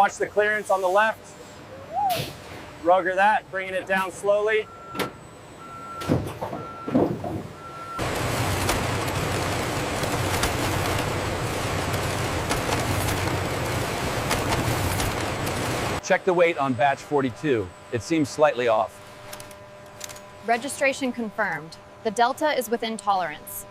Watch the clearance on the left. Rugger that, bringing it down slowly. Check the weight on batch 42. It seems slightly off. Registration confirmed. The delta is within tolerance.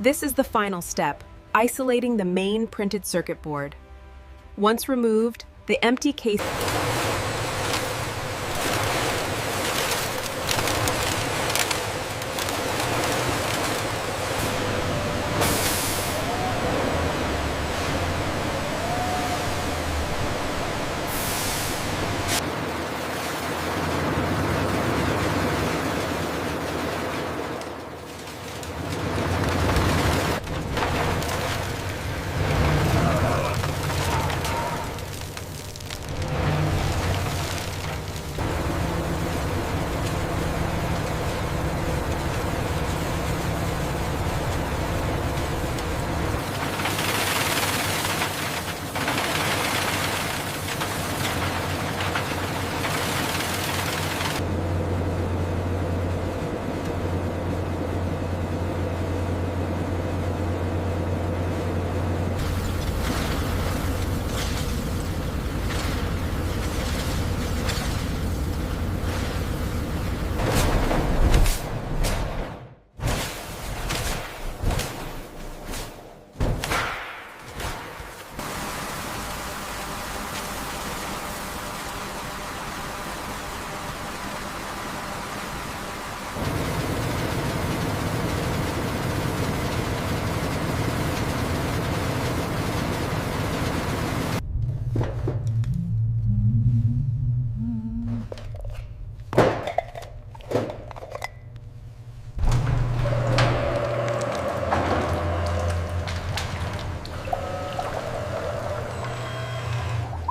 This is the final step, isolating the main printed circuit board. Once removed, the empty case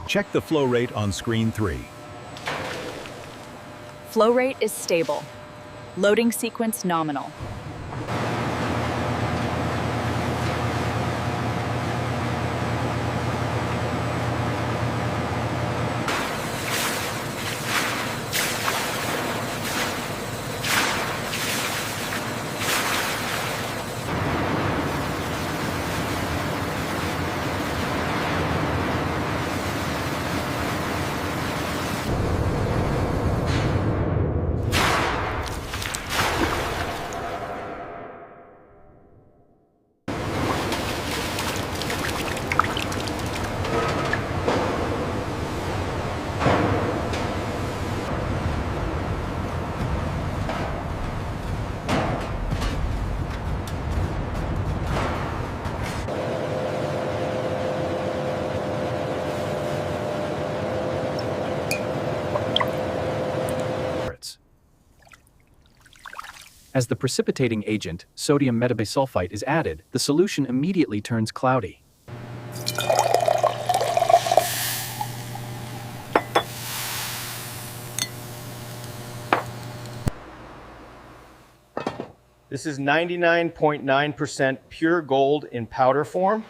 Check the flow rate on screen 3. Flow rate is stable. Loading sequence nominal. As the precipitating agent, sodium metabisulfite, is added, the solution immediately turns cloudy. This is 99.9% pure gold in powder form.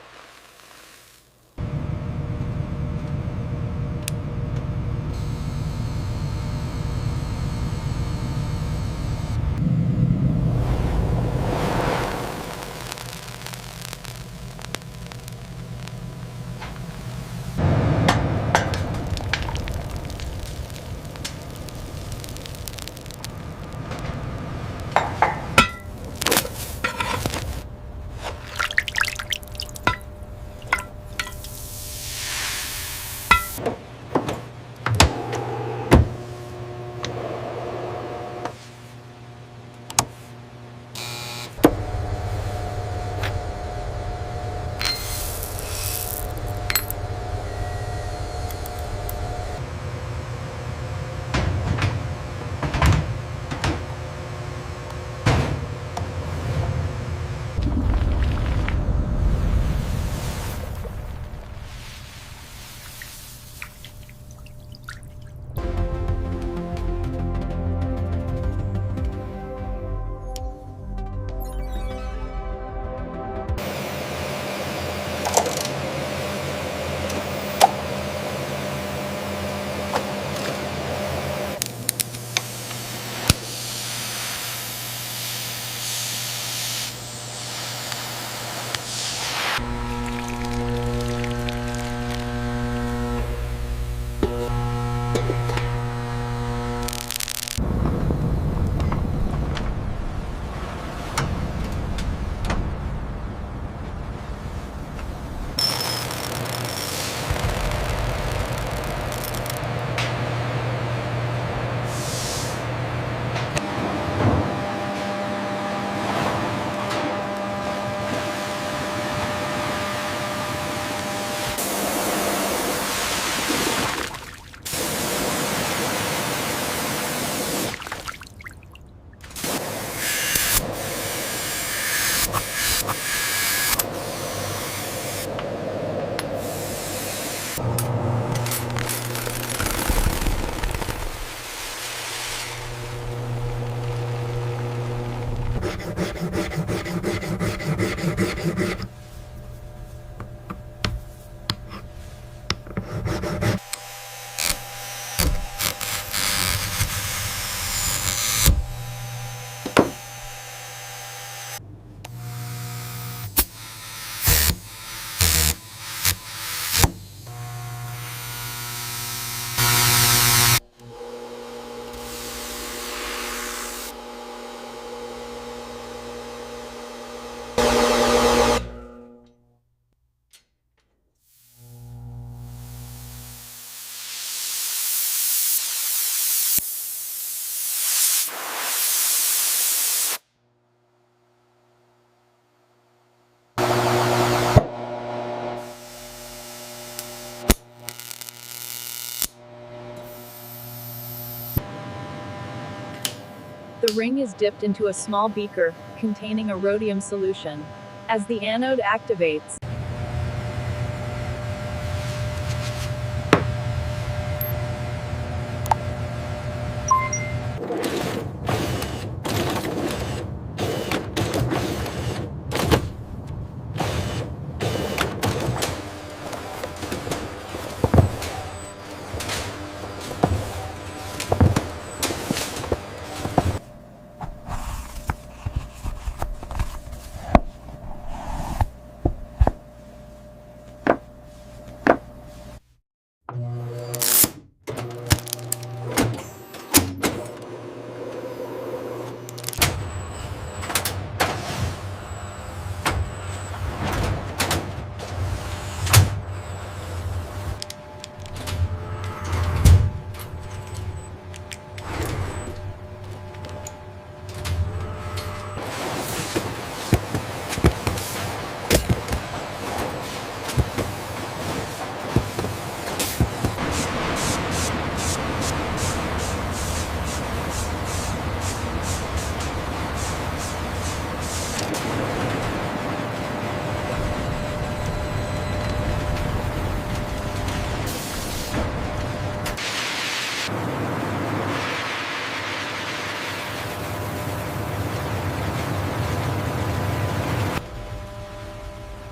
The ring is dipped into a small beaker containing a rhodium solution. As the anode activates,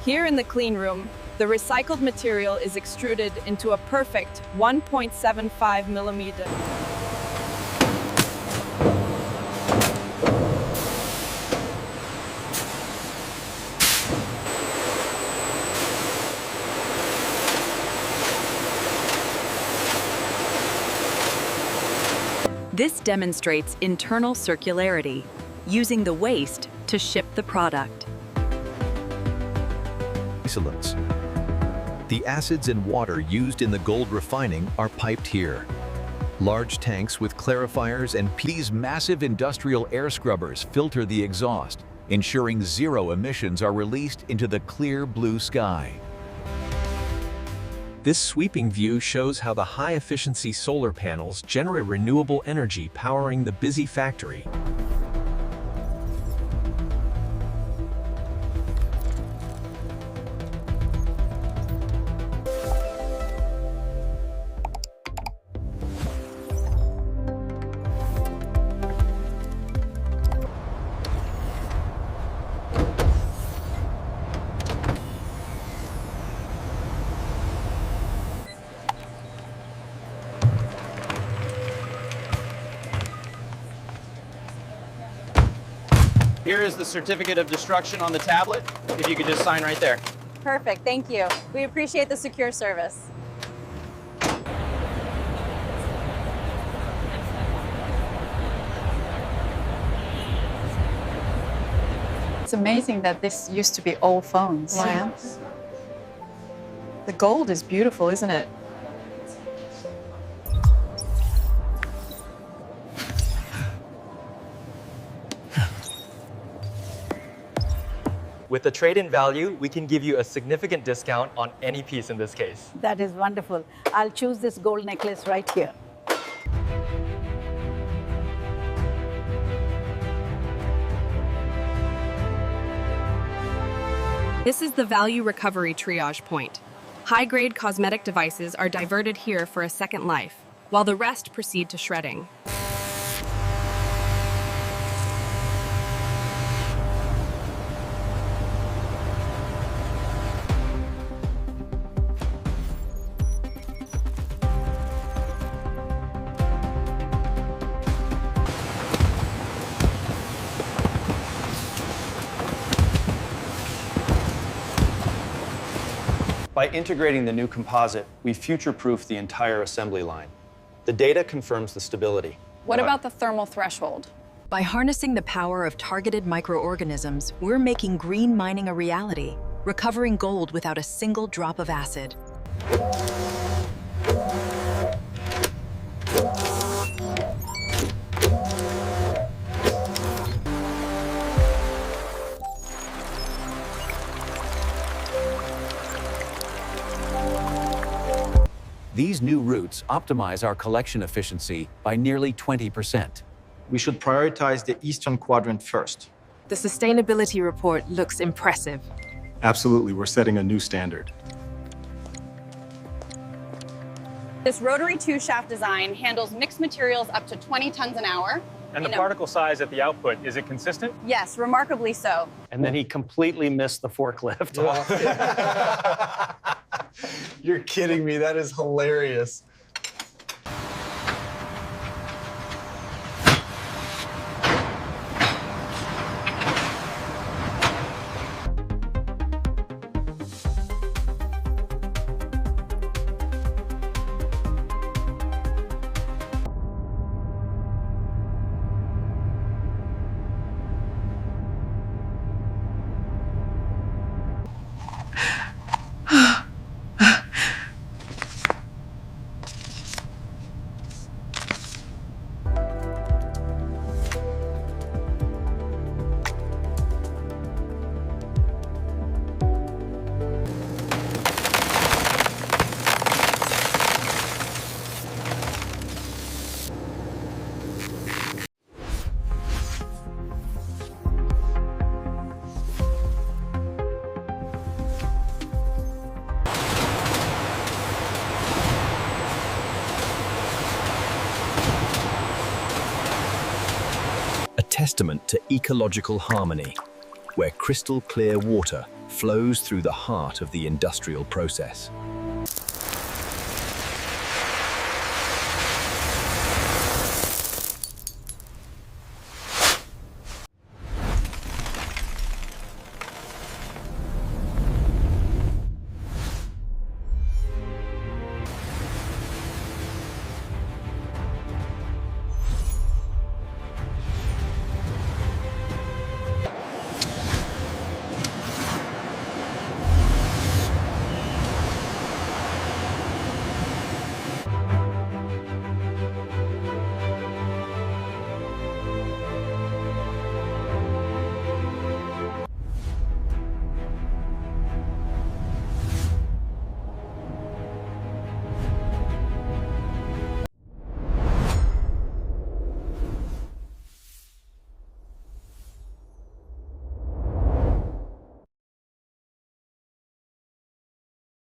Here in the clean room, the recycled material is extruded into a perfect 1.75 millimeter. This demonstrates internal circularity, using the waste to ship the product. Isolates. The acids and water used in the gold refining are piped here. Large tanks with clarifiers and these massive industrial air scrubbers filter the exhaust, ensuring zero emissions are released into the clear blue sky. This sweeping view shows how the high-efficiency solar panels generate renewable energy powering the busy factory. Here is the certificate of destruction on the tablet. If you could just sign right there. Perfect, thank you. We appreciate the secure service. It's amazing that this used to be old phones. Yeah. The gold is beautiful, isn't it? With the trade-in value, we can give you a significant discount on any piece in this case. That is wonderful. I'll choose this gold necklace right here. This is the value recovery triage point. High-grade cosmetic devices are diverted here for a second life, while the rest proceed to shredding. By integrating the new composite, we future-proof the entire assembly line. The data confirms the stability. What about the thermal threshold? By harnessing the power of targeted microorganisms, we're making green mining a reality, recovering gold without a single drop of acid. These new routes optimize our collection efficiency by nearly 20%. We should prioritize the eastern quadrant first. The sustainability report looks impressive. Absolutely, we're setting a new standard. This rotary two-shaft design handles mixed materials up to 20 tons an hour. And the particle size at the output, is it consistent? Yes, remarkably so. And then he completely missed the forklift. You're kidding me. That is hilarious. A testament to ecological harmony, where crystal clear water flows through the heart of the industrial process.